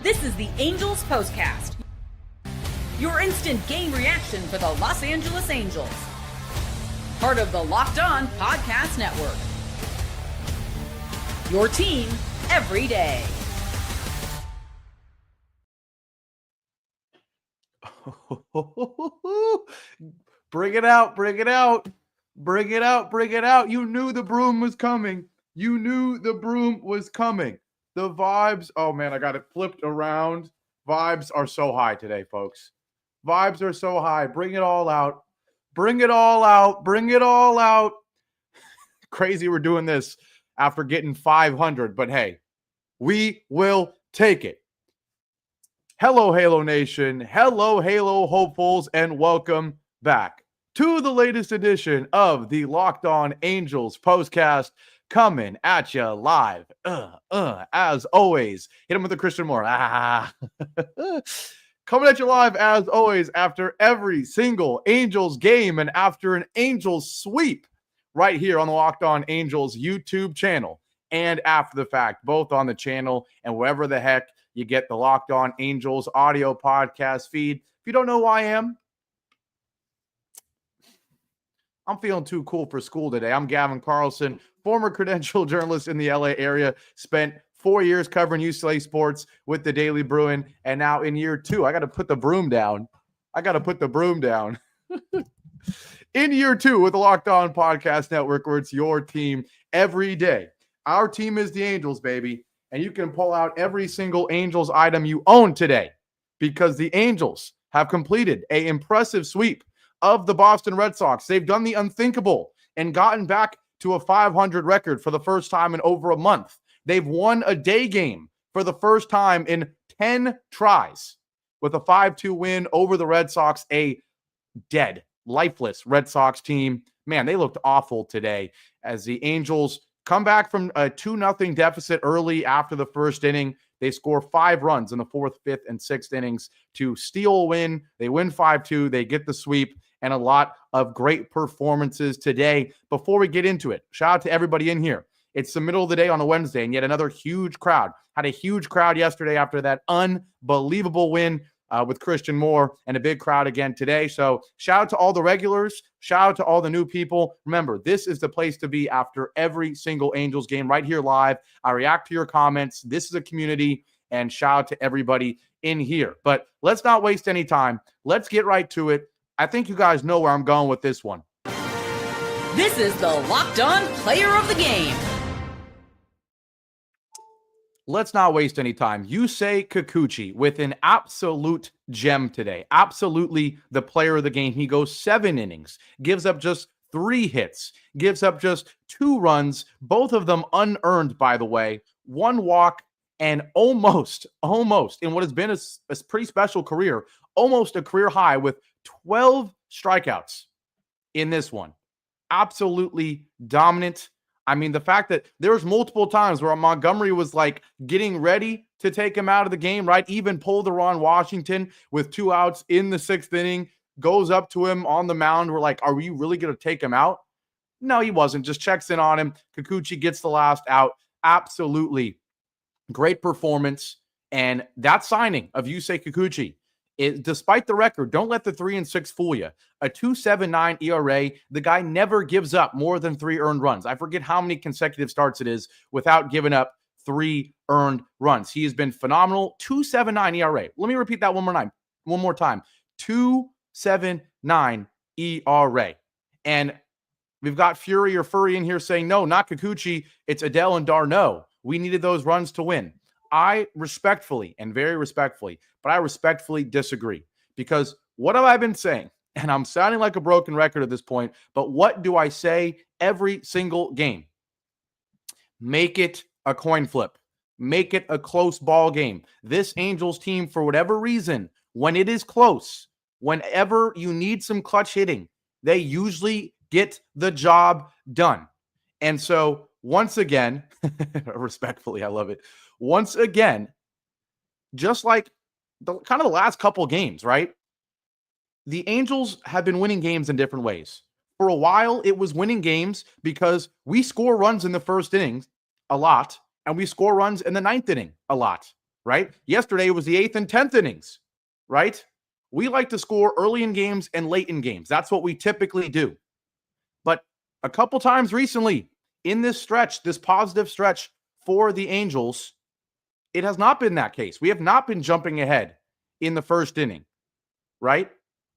This is the Angels Postcast, your instant game reaction for the Los Angeles Angels. Part of the Locked On Podcast Network. Your team every day. Bring it out, bring it out, bring it out, bring it out. You knew the broom was coming. You knew the broom was coming. The vibes, oh man, I got it flipped around. Vibes are so high today, folks. Vibes are so high. Bring it all out. Bring it all out. Bring it all out. Crazy we're doing this after getting 500, but hey, we will take it. Hello, Halo Nation. Hello, Halo hopefuls, and welcome back to the latest edition of the Locked On Angels Postcast, coming at you live. As always, hit him with the Christian Moore. Coming at you live, as always, after every single Angels game and after an Angels sweep right here on the Locked On Angels YouTube channel and after the fact, both on the channel and wherever the heck you get the Locked On Angels audio podcast feed. If you don't know who I am, I'm feeling too cool for school today. I'm Gavin Carlson, former credential journalist in the LA area, spent 4 years covering UCLA sports with the Daily Bruin, and now in year 2, I got to put the broom down. In year 2 with the Locked On Podcast Network, where it's your team every day. Our team is the Angels, baby, and you can pull out every single Angels item you own today because the Angels have completed an impressive sweep of the Boston Red Sox. They've done the unthinkable and gotten back to a 500 record for the first time in over a month. They've won a day game for the first time in 10 tries with a 5-2 win over the Red Sox, a dead, lifeless Red Sox team. Man, they looked awful today as the Angels come back from a 2-0 deficit early after the first inning. They score 5 runs in the 4th, 5th, and 6th innings to steal a win. They win 5-2. They get the sweep, and a lot of great performances today. Before we get into it, shout out to everybody in here. It's the middle of the day on a Wednesday, and yet another huge crowd. Had a huge crowd yesterday after that unbelievable win with Christian Moore, and a big crowd again today. So shout out to all the regulars. Shout out to all the new people. Remember, this is the place to be after every single Angels game right here live. I react to your comments. This is a community, and shout out to everybody in here. But let's not waste any time. Let's get right to it. I think you guys know where I'm going with this one. This is the Locked On Player of the Game. Let's not waste any time. Yusei Kikuchi with an absolute gem today. Absolutely the player of the game. He goes 7 innings, gives up just 3 hits, gives up just 2 runs, both of them unearned, by the way, 1 walk, and almost, in what has been a pretty special career, almost a career high with 12 strikeouts in this one. Absolutely dominant. I mean, the fact that there was multiple times where Montgomery was like getting ready to take him out of the game, right? Even pulled the Ron Washington with 2 outs in the 6th inning, goes up to him on the mound. We're like, are we really going to take him out? No, he wasn't. Just checks in on him. Kikuchi gets the last out. Absolutely great performance. And that signing of Yusei Kikuchi, despite the record, don't let the 3-6 fool you. A 2.79 ERA. The guy never gives up more than 3 earned runs. I forget how many consecutive starts it is without giving up 3 earned runs. He has been phenomenal. 2.79 ERA. Let me repeat that one more time. 2.79 ERA. And we've got Fury or Furry in here saying, no, not Kikuchi. It's Adell and Darno. We needed those runs to win. I respectfully, and very respectfully, but I respectfully disagree, because what have I been saying? And I'm sounding like a broken record at this point, but what do I say every single game? Make it a coin flip. Make it a close ball game. This Angels team, for whatever reason, when it is close, whenever you need some clutch hitting, they usually get the job done. And so, once again, respectfully, I love it. Once again, just like the last couple games, right? The Angels have been winning games in different ways. For a while, it was winning games because we score runs in the first inning a lot, and we score runs in the 9th inning a lot. right? Yesterday was the 8th and 10th innings, right? We like to score early in games and late in games. That's what we typically do. But a couple times recently in this stretch, this positive stretch for the Angels, it has not been that case. We have not been jumping ahead in the first inning, right?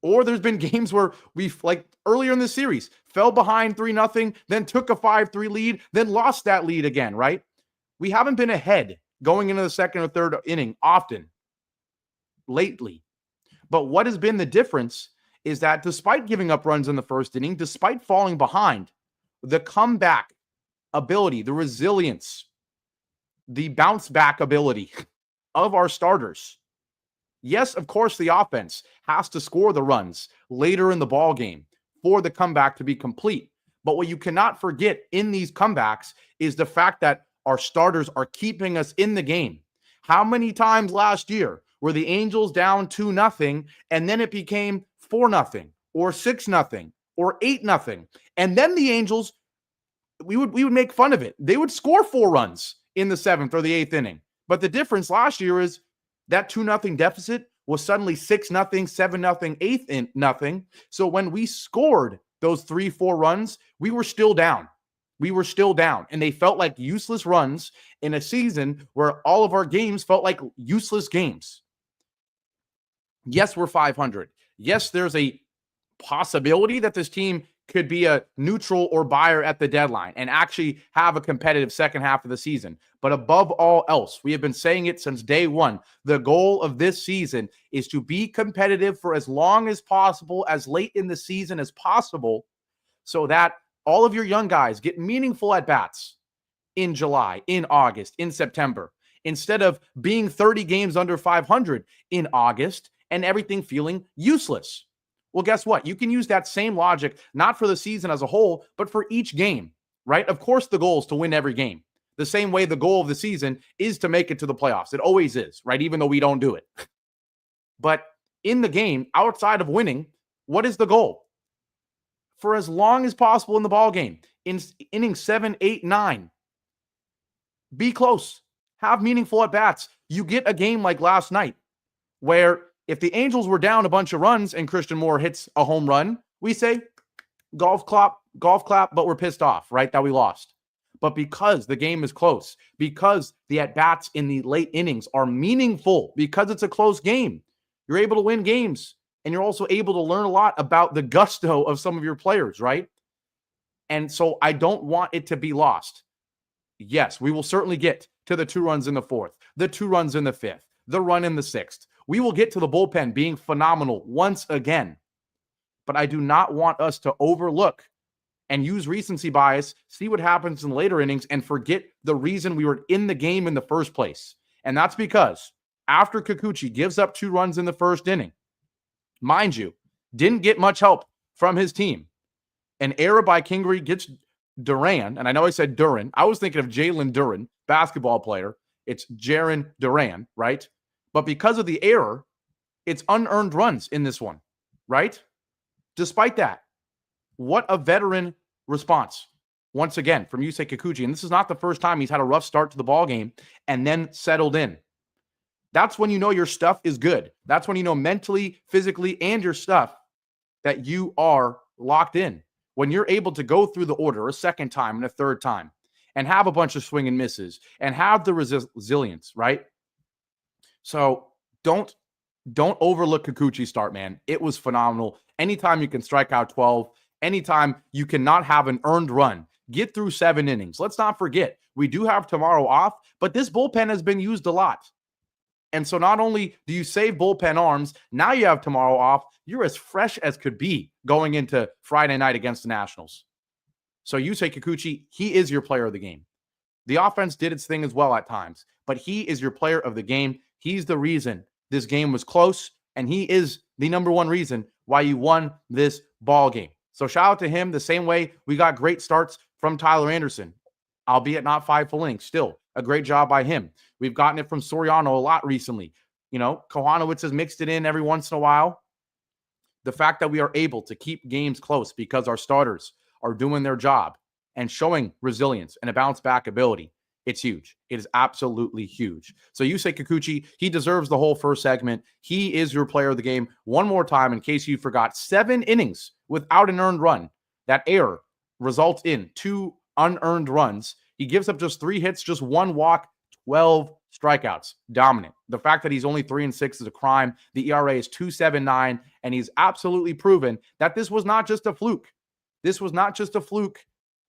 Or there's been games where we've, like earlier in the series, fell behind 3-0, then took a 5-3 lead, then lost that lead again, right? We haven't been ahead going into the second or third inning often lately. But what has been the difference is that despite giving up runs in the first inning, despite falling behind, the comeback ability, the resilience, the bounce back ability of our starters. Yes, of course, the offense has to score the runs later in the ball game for the comeback to be complete. But what you cannot forget in these comebacks is the fact that our starters are keeping us in the game. How many times last year were the Angels down 2-0 and then it became 4-0 or 6-0 or 8-0? And then the Angels, we would make fun of it. They would score 4 runs in the 7th or the 8th inning. But the difference last year is that 2-0 deficit was suddenly 6-0, 7-0, 8-0. So when we scored those 3-4 runs, we were still down. We were still down. And they felt like useless runs in a season where all of our games felt like useless games. Yes, we're 500. Yes, there's a possibility that this team could be a neutral or buyer at the deadline and actually have a competitive second half of the season. But above all else, we have been saying it since day one. The goal of this season is to be competitive for as long as possible, as late in the season as possible, so that all of your young guys get meaningful at-bats in July, in August, in September, instead of being 30 games under 500 in August and everything feeling useless. Well, guess what? You can use that same logic, not for the season as a whole, but for each game, right? Of course, the goal is to win every game. The same way the goal of the season is to make it to the playoffs. It always is, right? Even though we don't do it. But in the game, outside of winning, what is the goal? For as long as possible in the ball game, in innings 7, 8, 9, be close. Have meaningful at-bats. You get a game like last night where if the Angels were down a bunch of runs and Christian Moore hits a home run, we say, golf clap, but we're pissed off, right, that we lost. But because the game is close, because the at-bats in the late innings are meaningful, because it's a close game, you're able to win games, and you're also able to learn a lot about the gusto of some of your players, right? And so I don't want it to be lost. Yes, we will certainly get to the 2 runs in the 4th, the 2 runs in the 5th, the run in the 6th. We will get to the bullpen being phenomenal once again. But I do not want us to overlook and use recency bias, see what happens in later innings, and forget the reason we were in the game in the first place. And that's because after Kikuchi gives up 2 runs in the first inning, mind you, didn't get much help from his team. An error by Kingery gets Duran, and I know I said Duran. I was thinking of Jalen Duran, basketball player. It's Jaron Duran, right? But because of the error, it's unearned runs in this one, right? Despite that, what a veteran response. Once again, from Yusei Kikuchi. And this is not the first time he's had a rough start to the ball game and then settled in. That's when you know your stuff is good. That's when you know mentally, physically, and your stuff that you are locked in. When you're able to go through the order a second time and a third time and have a bunch of swing and misses and have the resilience, right? So don't overlook Kikuchi's start, man. It was phenomenal. Anytime you can strike out 12, anytime you cannot have an earned run, get through 7 innings. Let's not forget, we do have tomorrow off, but this bullpen has been used a lot. And so not only do you save bullpen arms, now you have tomorrow off. You're as fresh as could be going into Friday night against the Nationals. So Yusei Kikuchi, he is your player of the game. The offense did its thing as well at times, but he is your player of the game. He's the reason this game was close, and he is the number one reason why you won this ball game. So shout out to him the same way we got great starts from Tyler Anderson, albeit not 5 full innings. Still a great job by him. We've gotten it from Soriano a lot recently. You know, Kohanowitz has mixed it in every once in a while. The fact that we are able to keep games close because our starters are doing their job and showing resilience and a bounce back ability It's huge. It is absolutely huge. So Yusei Kikuchi, he deserves the whole first segment. He is your player of the game. One more time, in case you forgot, 7 innings without an earned run. That error results in 2 unearned runs. He gives up just 3 hits, just 1 walk, 12 strikeouts. Dominant. The fact that he's only 3-6 is a crime. The ERA is 2.79, and he's absolutely proven that this was not just a fluke. This was not just a fluke.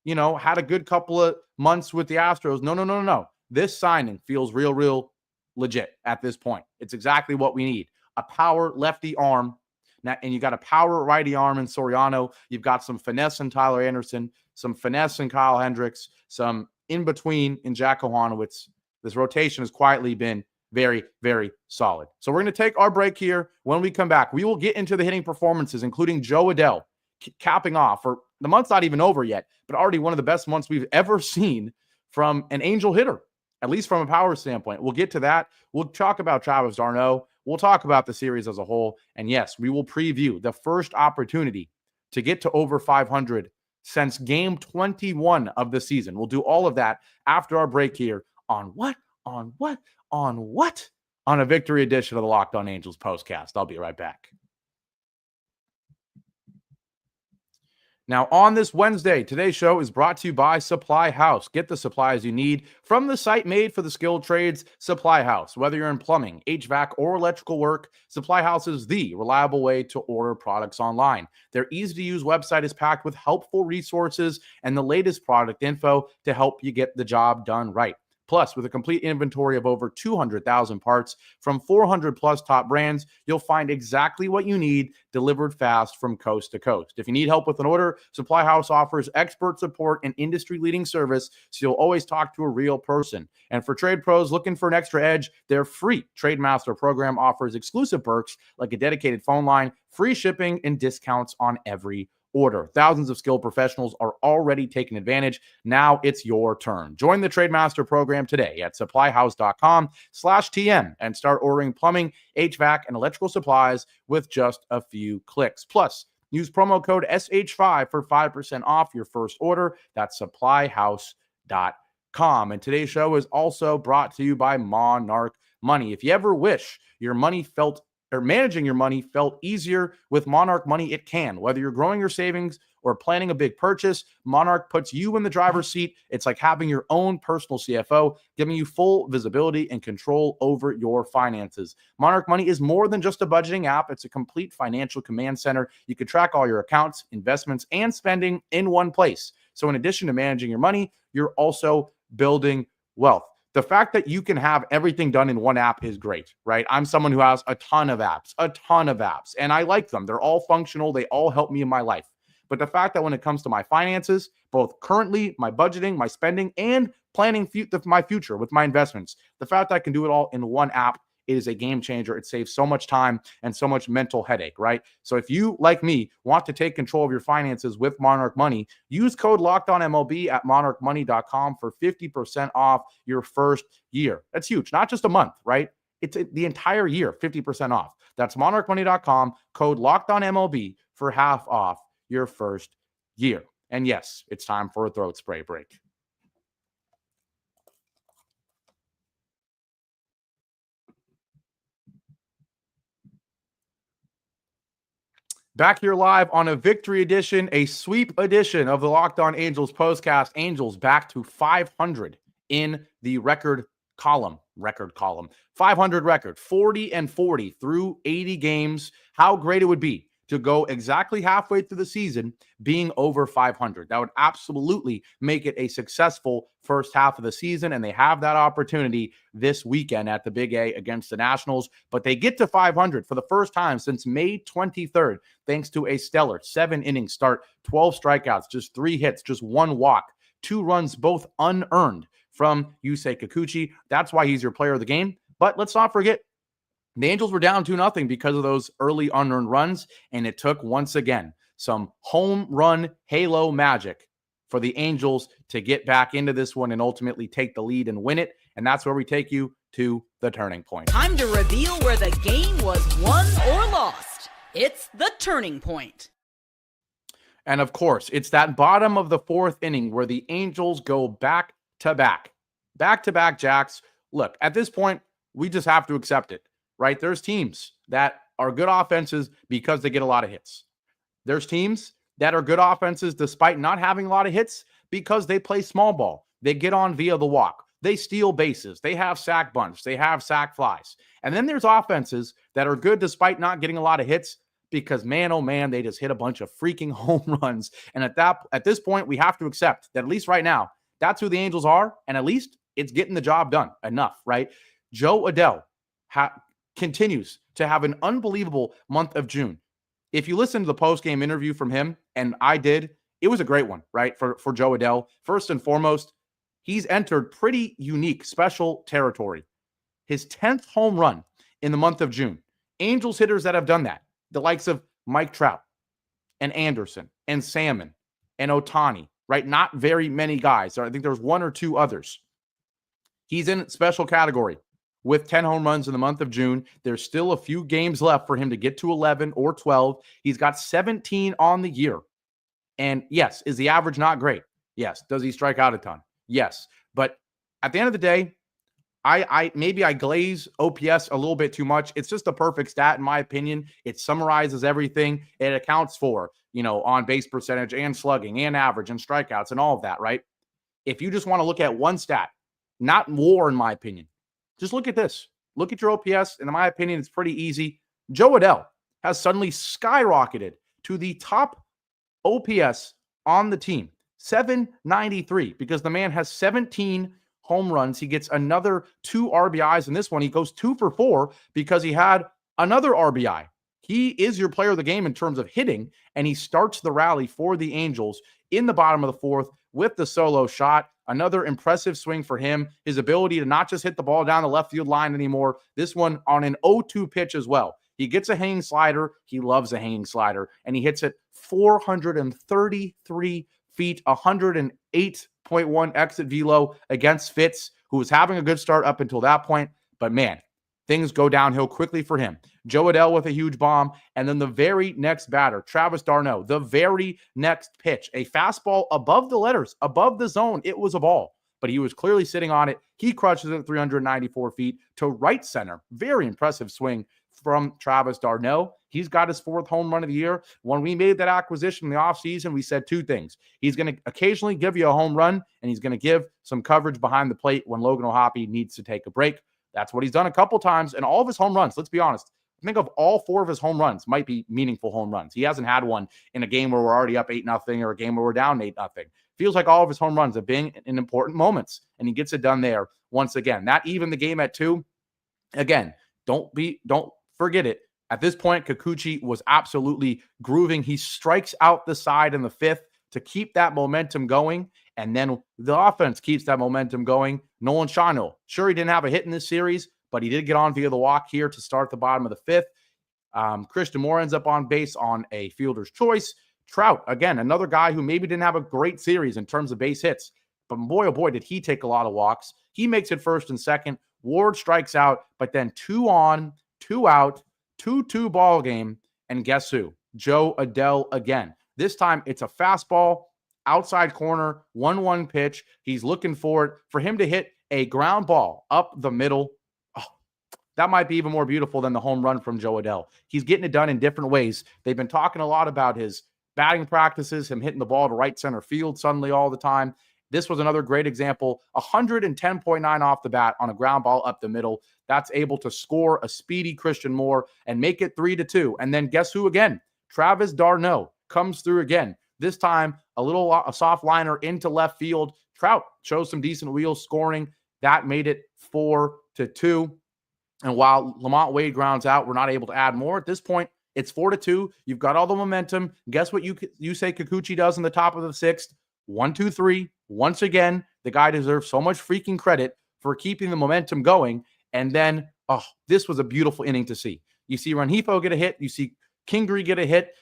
Had a good couple of months with the Astros. No. This signing feels real legit at this point. It's exactly what we need. A power lefty arm. Now, and you got a power righty arm in Soriano. You've got some finesse in Tyler Anderson, some finesse in Kyle Hendricks, some in between in Jack Kohanowitz. This rotation has quietly been very, very solid. So we're going to take our break here. When we come back, we will get into the hitting performances, including Jo Adell capping off, or the month's not even over yet, but already one of the best months we've ever seen from an Angel hitter, at least from a power standpoint. We'll get to that. We'll talk about Travis d'Arnaud. We'll talk about the series as a whole. And yes, we will preview the first opportunity to get to over 500 since game 21 of the season. We'll do all of that after our break here on what? On a victory edition of the Locked On Angels Postcast. I'll be right back. Now, on this Wednesday, today's show is brought to you by Supply House. Get the supplies you need from the site made for the skilled trades, Supply House. Whether you're in plumbing, HVAC, or electrical work, Supply House is the reliable way to order products online. Their easy-to-use website is packed with helpful resources and the latest product info to help you get the job done right. Plus, with a complete inventory of over 200,000 parts from 400 plus top brands, you'll find exactly what you need delivered fast from coast to coast. If you need help with an order, Supply House offers expert support and industry-leading service, so you'll always talk to a real person. And for trade pros looking for an extra edge, their free Trade Master program offers exclusive perks like a dedicated phone line, free shipping, and discounts on every order. Thousands of skilled professionals are already taking advantage. Now it's your turn. Join the Trade Master program today at supplyhouse.com/TM and start ordering plumbing, HVAC, and electrical supplies with just a few clicks. Plus, use promo code SH5 for 5% off your first order. That's supplyhouse.com. And today's show is also brought to you by Monarch Money. If you ever wish your money managing your money felt easier with Monarch Money, it can. Whether you're growing your savings or planning a big purchase, Monarch puts you in the driver's seat. It's like having your own personal CFO, giving you full visibility and control over your finances. Monarch Money is more than just a budgeting app. It's a complete financial command center. You can track all your accounts, investments, and spending in one place. So in addition to managing your money, you're also building wealth. The fact that you can have everything done in one app is great, right? I'm someone who has a ton of apps, and I like them. They're all functional. They all help me in my life. But the fact that when it comes to my finances, both currently, my budgeting, my spending, and planning my future with my investments, the fact that I can do it all in one app is a game changer. It saves so much time and so much mental headache, right? So if you, like me, want to take control of your finances with Monarch Money, use code LOCKEDONMLB at monarchmoney.com for 50% off your first year. That's huge. Not just a month, right? It's the entire year, 50% off. That's monarchmoney.com, code LOCKEDONMLB for half off your first year. And yes, it's time for a throat spray break. Back here live on a victory edition, a sweep edition of the Locked On Angels Postcast. Angels back to 500 in the record column. 500 record, 40-40 through 80 games. How great it would be to go exactly halfway through the season being over 500. That would absolutely make it a successful first half of the season, and they have that opportunity this weekend at the Big A against the Nationals. But they get to 500 for the first time since May 23rd, thanks to a stellar 7-inning start, 12 strikeouts, just 3 hits, just 1 walk, 2 runs, both unearned from Yusei Kikuchi. That's why he's your player of the game. But let's not forget, the Angels were down 2-0 because of those early unearned runs, and it took, once again, some home run halo magic for the Angels to get back into this one and ultimately take the lead and win it. And that's where we take you to the turning point. Time to reveal where the game was won or lost. It's the turning point. And of course, it's that bottom of the 4th inning where the Angels go back to back. back-to-back jacks. Look, at this point, we just have to accept it, right? There's teams that are good offenses because they get a lot of hits. There's teams that are good offenses despite not having a lot of hits because they play small ball. They get on via the walk. They steal bases. They have sack bunts. They have sack flies. And then there's offenses that are good despite not getting a lot of hits because, man, oh man, they just hit a bunch of freaking home runs. And at this point, we have to accept that at least right now, that's who the Angels are. And at least it's getting the job done enough, right? Jo Adell continues to have an unbelievable month of June. If you listen to the post-game interview from him, and I did, it was a great one, right, for Jo Adell. First and foremost, he's entered pretty unique, special territory. His 10th home run in the month of June. Angels hitters that have done that, the likes of Mike Trout and Anderson and Salmon and Ohtani, right? Not very many guys. I think there's one or two others. He's in special category with 10 home runs in the month of June. There's still a few games left for him to get to 11 or 12. He's got 17 on the year. And yes, is the average not great? Yes. Does he strike out a ton? Yes. But at the end of the day, maybe I glaze OPS a little bit too much. It's just a perfect stat in my opinion. It summarizes everything. It accounts for, on base percentage and slugging and average and strikeouts and all of that, right? If you just want to look at one stat, not more in my opinion, just look at this. Look at your OPS, and in my opinion, it's pretty easy. Jo Adell has suddenly skyrocketed to the top OPS on the team, 793, because the man has 17 home runs. He gets another 2 RBIs in this one. He goes 2 for 4 because he had another RBI. He is your player of the game in terms of hitting, and he starts the rally for the Angels in the bottom of the 4th with the solo shot. Another impressive swing for him. His ability to not just hit the ball down the left field line anymore. This one on an 0-2 pitch as well. He gets a hanging slider. He loves a hanging slider, and he hits it 433 feet, 108.1 exit velo against Fitz, who was having a good start up until that point. But man, things go downhill quickly for him. Jo Adell with a huge bomb, and then the very next batter, Travis d'Arnaud, the very next pitch, a fastball above the letters, above the zone. It was a ball, but he was clearly sitting on it. He crushes it 394 feet to right center. Very impressive swing from Travis d'Arnaud. He's got his 4th home run of the year. When we made that acquisition in the offseason, we said 2 things. He's going to occasionally give you a home run, and he's going to give some coverage behind the plate when Logan O'Hoppe needs to take a break. That's what he's done a couple times, and all of his home runs, let's be honest, I think of all 4 of his home runs might be meaningful home runs. He hasn't had one in a game where we're already up 8-0 or a game where we're down 8-0. Feels like all of his home runs have been in important moments, and he gets it done there once again. That even the game at 2. Again, don't forget it. At this point, Kikuchi was absolutely grooving. He strikes out the side in the 5th to keep that momentum going, and then the offense keeps that momentum going. Nolan Shano, sure, he didn't have a hit in this series, but he did get on via the walk here to start the bottom of the 5th. Christian Moore ends up on base on a fielder's choice. Trout, again, another guy who maybe didn't have a great series in terms of base hits, but boy, oh boy, did he take a lot of walks. He makes it 1st and 2nd. Ward strikes out, but then 2 on, 2 out, 2-2 ball game. And guess who? Jo Adell again. This time it's a fastball, outside corner, 1-1 pitch. He's looking for it. For him to hit a ground ball up the middle, that might be even more beautiful than the home run from Jo Adell. He's getting it done in different ways. They've been talking a lot about his batting practices, him hitting the ball to right center field suddenly all the time. This was another great example. 110.9 off the bat on a ground ball up the middle. That's able to score a speedy Christian Moore and make it 3-2. And then guess who again? Travis d'Arnaud comes through again. This time, a soft liner into left field. Trout shows some decent wheels scoring. That made it 4-2. And while Lamont Wade grounds out, we're not able to add more. At this point, it's 4-2. You've got all the momentum. Guess what Yusei Kikuchi does in the top of the 6th? 1-2-3. Once again, the guy deserves so much freaking credit for keeping the momentum going. And then, this was a beautiful inning to see. You see Rengifo get a hit. You see Kingery get a hit.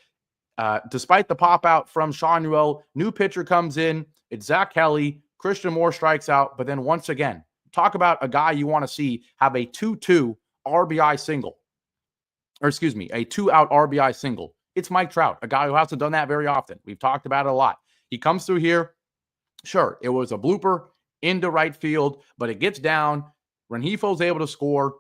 Despite the pop out from Shanuel, new pitcher comes in. It's Zach Kelly. Christian Moore strikes out. But then once again, talk about a guy you want to see have a 2-2 RBI single. Or excuse me, a 2-out RBI single. It's Mike Trout, a guy who hasn't done that very often. We've talked about it a lot. He comes through here. Sure, it was a blooper. into right field, but it gets down. Rengifo's able to score.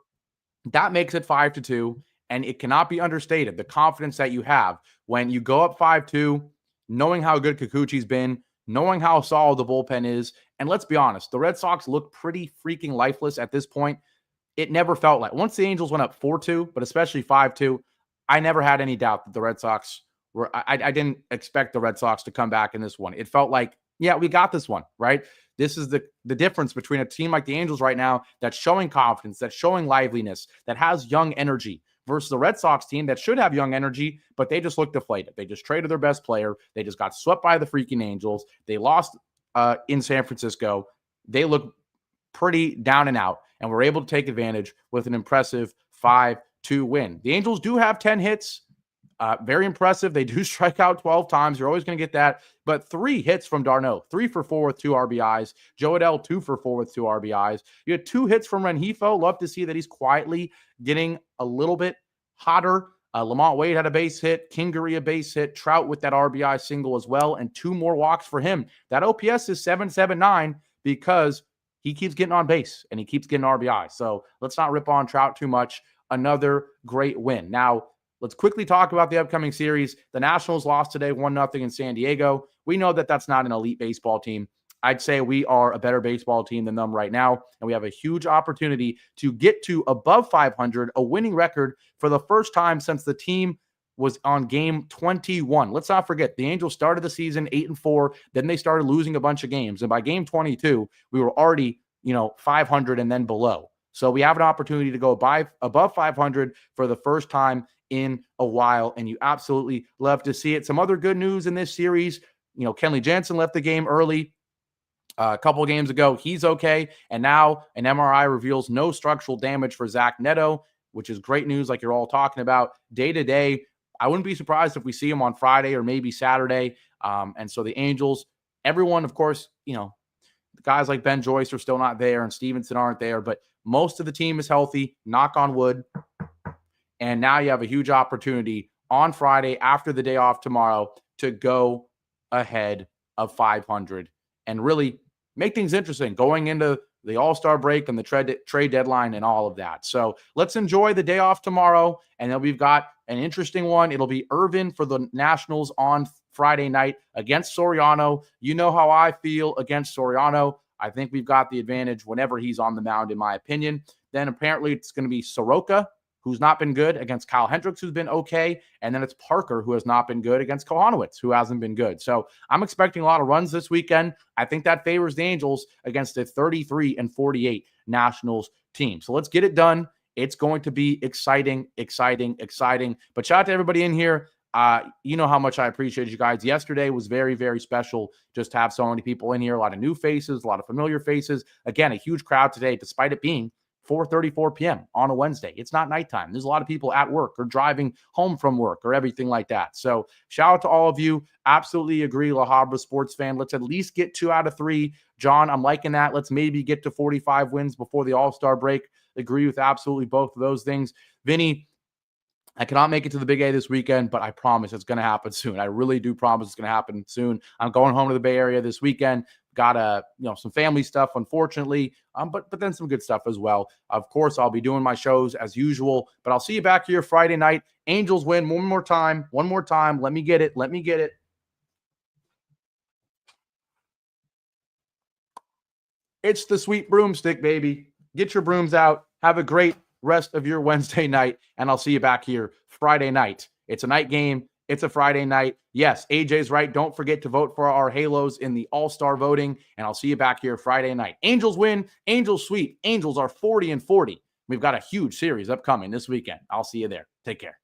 That makes it 5-2, and it cannot be understated, the confidence that you have when you go up 5-2, knowing how good Kikuchi's been, knowing how solid the bullpen is. And let's be honest, the Red Sox look pretty freaking lifeless at this point. It never felt like, once the Angels went up 4-2, but especially 5-2, I never had any doubt that the Red Sox were, I didn't expect the Red Sox to come back in this one. It felt like, yeah, we got this one, right? This is the difference between a team like the Angels right now that's showing confidence, that's showing liveliness, that has young energy, versus the Red Sox team that should have young energy, but they just look deflated. They just traded their best player. They just got swept by the freaking Angels. They lost in San Francisco. They look pretty down and out, and were able to take advantage with an impressive 5-2 win. The Angels do have 10 hits. Very impressive. They do strike out 12 times. You're always going to get that. But 3 hits from d'Arnaud, 3 for 4 with 2 RBIs. Jo Adell, 2 for 4 with 2 RBIs. You had 2 hits from Rengifo. Love to see that he's quietly getting a little bit hotter. Lamont Wade had a base hit. Kingery a base hit. Trout with that RBI single as well. And 2 more walks for him. That OPS is 779 because he keeps getting on base and he keeps getting RBI. So let's not rip on Trout too much. Another great win. Now, let's quickly talk about the upcoming series. The Nationals lost today 1-0 in San Diego. We know that that's not an elite baseball team. I'd say we are a better baseball team than them right now, and we have a huge opportunity to get to above 500, a winning record for the first time since the team was on game 21. Let's not forget, the Angels started the season 8-4, then they started losing a bunch of games, and by game 22, we were already, 500 and then below. So we have an opportunity to go above 500 for the first time in a while, and you absolutely love to see it. Some other good news in this series, Kenley Jansen left the game early a couple of games ago. He's okay, and now an MRI reveals no structural damage for Zach Neto, which is great news like you're all talking about. Day to day, I wouldn't be surprised if we see him on Friday or maybe Saturday. And so the Angels, everyone, of course, guys like Ben Joyce are still not there and Stevenson aren't there, but most of the team is healthy, knock on wood. And now you have a huge opportunity on Friday after the day off tomorrow to go ahead of 500 and really make things interesting going into the All-Star break and the trade deadline and all of that. So let's enjoy the day off tomorrow. And then we've got an interesting one. It'll be Irvin for the Nationals on Friday night against Soriano. You know how I feel against Soriano. I think we've got the advantage whenever he's on the mound, in my opinion. Then apparently it's going to be Soroka, who's not been good, against Kyle Hendricks, who's been okay. And then it's Parker, who has not been good, against Kohanowitz, who hasn't been good. So I'm expecting a lot of runs this weekend. I think that favors the Angels against a 33-48 Nationals team. So let's get it done. It's going to be exciting. But shout out to everybody in here. You know how much I appreciate you guys. Yesterday was very, very special just to have so many people in here. A lot of new faces, a lot of familiar faces. Again, a huge crowd today, despite it being 4:34 p.m. on a Wednesday. It's not nighttime. There's a lot of people at work or driving home from work or everything like that. So shout out to all of you. Absolutely agree, La Habra sports fan. Let's at least get 2 out of 3. John, I'm liking that. Let's maybe get to 45 wins before the All-Star break. Agree with absolutely both of those things. Vinny, I cannot make it to the Big A this weekend, but I promise it's going to happen soon. I really do promise it's going to happen soon. I'm going home to the Bay Area this weekend. Got some family stuff, unfortunately, but then some good stuff as well. Of course, I'll be doing my shows as usual, but I'll see you back here Friday night. Angels win one more time. Let me get it. It's the sweet broomstick, baby. Get your brooms out. Have a great rest of your Wednesday night, and I'll see you back here Friday night. It's a night game. It's a Friday night. Yes, AJ's right. Don't forget to vote for our Halos in the All-Star voting, and I'll see you back here Friday night. Angels win. Angels sweep. Angels are 40-40. We've got a huge series upcoming this weekend. I'll see you there. Take care.